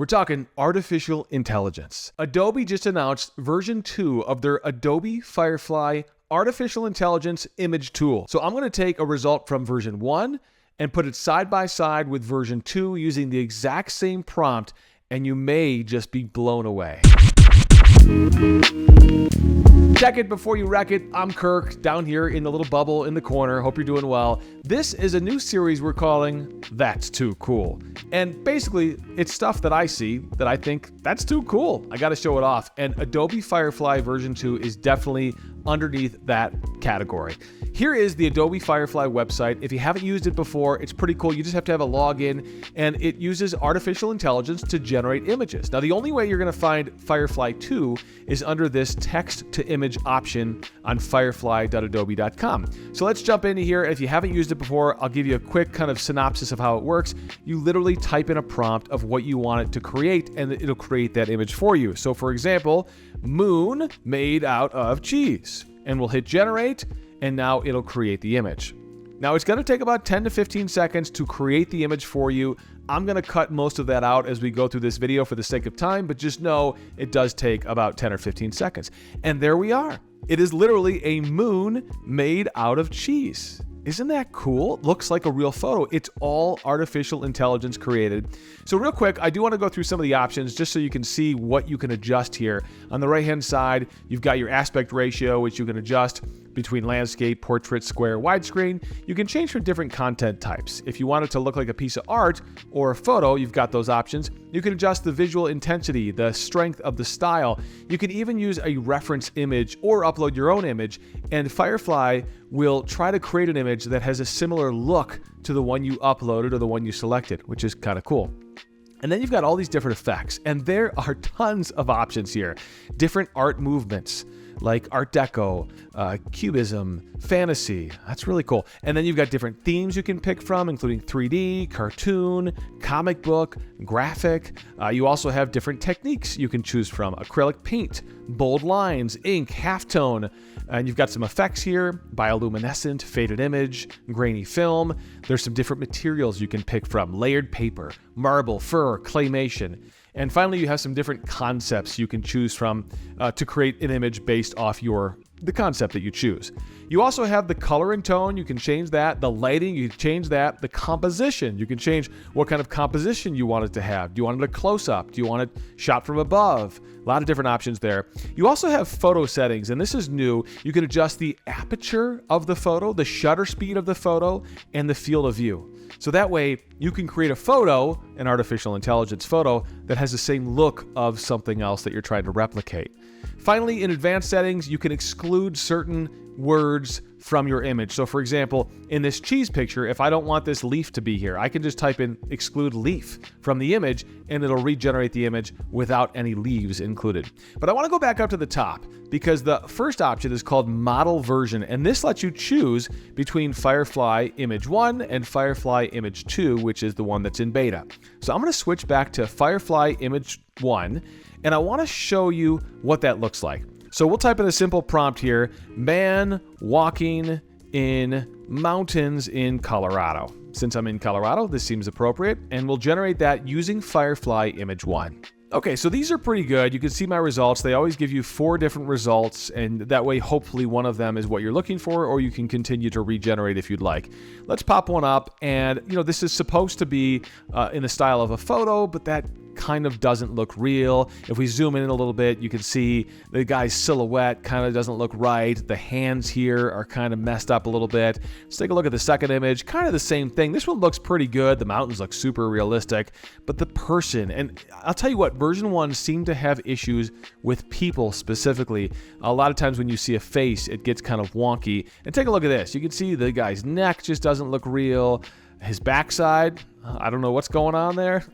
We're talking artificial intelligence. Adobe just announced version 2 of their Adobe FireFly artificial intelligence image tool. So I'm going to take a result from version 1 and put it side by side with version 2 using the exact same prompt, and you may just be blown away. Check it before you wreck it. I'm Kirk, down here in the little bubble in the corner. Hope you're doing well. This is a new series we're calling That's Too Cool. And basically, it's stuff that I see that I think that's too cool. I got to show it off. And Adobe FireFly version 2 is definitely underneath that category. Here is the Adobe FireFly website. If you haven't used it before, it's pretty cool. You just have to have a login, and it uses artificial intelligence to generate images. Now, the only way you're going to find FireFly 2 is under this text-to-image option on firefly.adobe.com. So let's jump into here. If you haven't used it before, I'll give you a quick kind of synopsis of how it works. You literally type in a prompt of what you want it to create, and it'll create that image for you. So for example, moon made out of cheese. And we'll hit generate, and now it'll create the image. Now it's going to take about 10 to 15 seconds to create the image for you. I'm going to cut most of that out as we go through this video for the sake of time, but just know it does take about 10 or 15 seconds. And there we are. It is literally a moon made out of cheese. Isn't that cool? Looks like a real photo. It's all artificial intelligence created. So real quick, I do want to go through some of the options just so you can see what you can adjust here. On the right-hand side, you've got your aspect ratio, which you can adjust between landscape, portrait, square, widescreen. You can change for different content types. If you want it to look like a piece of art or a photo, you've got those options. You can adjust the visual intensity, the strength of the style. You can even use a reference image or upload your own image, and FireFly will try to create an image that has a similar look to the one you uploaded or the one you selected, which is kind of cool. And then you've got all these different effects, and there are tons of options here. Different art movements, like Art Deco, Cubism, Fantasy. That's really cool. And then you've got different themes you can pick from, including 3D, cartoon, comic book, graphic. You also have different techniques you can choose from: acrylic paint, bold lines, ink, halftone. And you've got some effects here: bioluminescent, faded image, grainy film. There's some different materials you can pick from: layered paper, marble, fur, claymation. And finally, you have some different concepts you can choose from to create an image based off the concept that you choose. You also have the color and tone. You can change that. The lighting, you can change that. The composition, you can change what kind of composition you want it to have. Do you want it a close-up? Do you want it shot from above? A lot of different options there. You also have photo settings, and this is new. You can adjust the aperture of the photo, the shutter speed of the photo, and the field of view. So that way you can create a photo, an artificial intelligence photo, that has the same look of something else that you're trying to replicate. Finally, in advanced settings, you can exclude certain words from your image. So for example, in this cheese picture, if I don't want this leaf to be here, I can just type in exclude leaf from the image, and it'll regenerate the image without any leaves included. But I want to go back up to the top, because the first option is called model version, and this lets you choose between FireFly Image 1 and FireFly Image 2, which is the one that's in beta. So I'm going to switch back to FireFly Image 1, and I want to show you what that looks like. So we'll type in a simple prompt here: man walking in mountains in Colorado. Since I'm in Colorado, this seems appropriate, and we'll generate that using FireFly Image 1. Okay, so these are pretty good. You can see my results. They always give you 4 different results, and that way hopefully one of them is what you're looking for, or you can continue to regenerate if you'd like. Let's pop one up, and this is supposed to be in the style of a photo, but that kind of doesn't look real. If we zoom in a little bit, you can see the guy's silhouette kind of doesn't look right. The hands here are kind of messed up a little bit. Let's take a look at the second image. Kind of the same thing. This one looks pretty good. The mountains look super realistic, but the person, and I'll tell you what, version 1 seemed to have issues with people specifically. A lot of times when you see a face, it gets kind of wonky. And take a look at this. You can see the guy's neck just doesn't look real. His backside, I don't know what's going on there.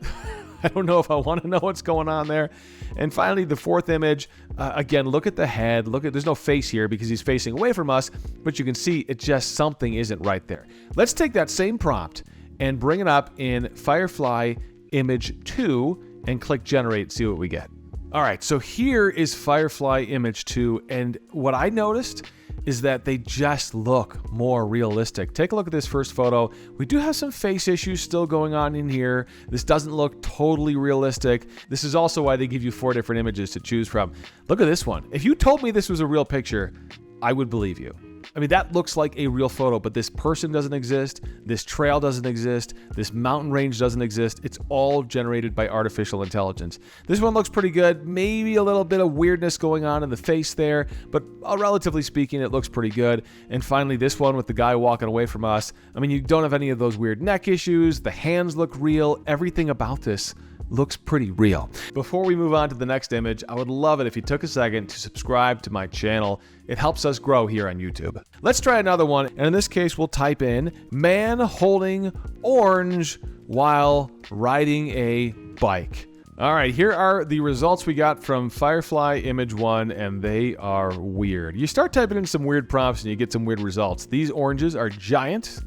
I don't know if I want to know what's going on there. And finally, the fourth image, again, look at the head. There's no face here because he's facing away from us, but you can see it just, something isn't right there. Let's take that same prompt and bring it up in FireFly Image 2 and click generate, see what we get. All right, so here is FireFly Image 2, and what I noticed is that they just look more realistic. Take a look at this first photo. We do have some face issues still going on in here. This doesn't look totally realistic. This is also why they give you 4 different images to choose from. Look at this one. If you told me this was a real picture, I would believe you. I mean, that looks like a real photo, but this person doesn't exist, this trail doesn't exist, this mountain range doesn't exist. It's all generated by artificial intelligence. This one looks pretty good. Maybe a little bit of weirdness going on in the face there, but relatively speaking, it looks pretty good. And finally, this one with the guy walking away from us. I mean, you don't have any of those weird neck issues. The hands look real. Everything about this looks pretty real. Before we move on to the next image, I would love it if you took a second to subscribe to my channel. It helps us grow here on YouTube. Let's try another one, and in this case, we'll type in man holding orange while riding a bike. All right, here are the results we got from FireFly image 1, and they are weird. You start typing in some weird prompts and you get some weird results. These oranges are giant.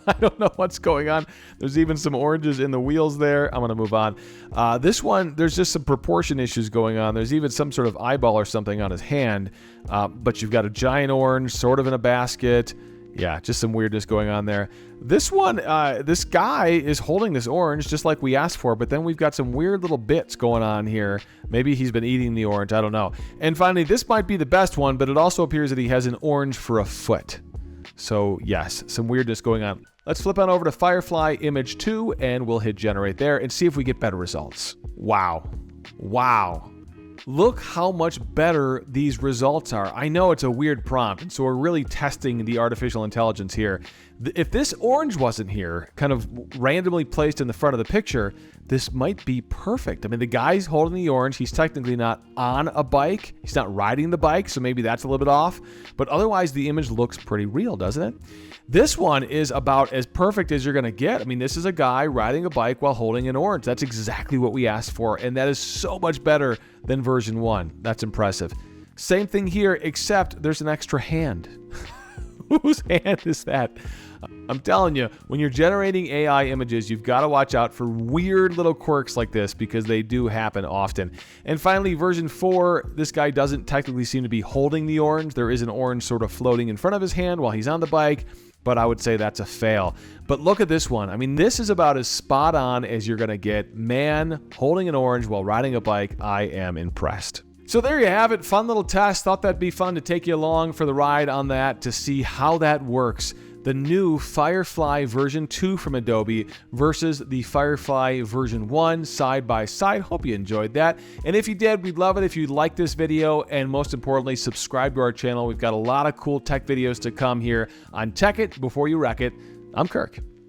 I don't know what's going on. There's even some oranges in the wheels there. I'm going to move on. This one, there's just some proportion issues going on. There's even some sort of eyeball or something on his hand. But you've got a giant orange sort of in a basket. Yeah, just some weirdness going on there. This one, this guy is holding this orange just like we asked for, but then we've got some weird little bits going on here. Maybe he's been eating the orange. I don't know. And finally, this might be the best one, but it also appears that he has an orange for a foot. So yes, some weirdness going on. Let's flip on over to FireFly image 2 and we'll hit generate there and see if we get better results. Wow. Wow. Look how much better these results are. I know it's a weird prompt, and so we're really testing the artificial intelligence here. If this orange wasn't here, kind of randomly placed in the front of the picture, this might be perfect. I mean, the guy's holding the orange. He's technically not on a bike. He's not riding the bike, so maybe that's a little bit off. But otherwise, the image looks pretty real, doesn't it? This one is about as perfect as you're going to get. I mean, this is a guy riding a bike while holding an orange. That's exactly what we asked for, and that is so much better than version 1. That's impressive. Same thing here, except there's an extra hand. Whose hand is that? I'm telling you, when you're generating AI images, you've got to watch out for weird little quirks like this because they do happen often. And finally, version 4, this guy doesn't technically seem to be holding the orange. There is an orange sort of floating in front of his hand while he's on the bike, but I would say that's a fail. But look at this one. I mean, this is about as spot on as you're going to get. Man holding an orange while riding a bike. I am impressed. So there you have it. Fun little test. Thought that'd be fun to take you along for the ride on that to see how that works. The new FireFly version 2 from Adobe versus the FireFly version 1 side by side. Hope you enjoyed that. And if you did, we'd love it if you liked this video and most importantly, subscribe to our channel. We've got a lot of cool tech videos to come here on Tech It Before You Wreck It. I'm Kirk.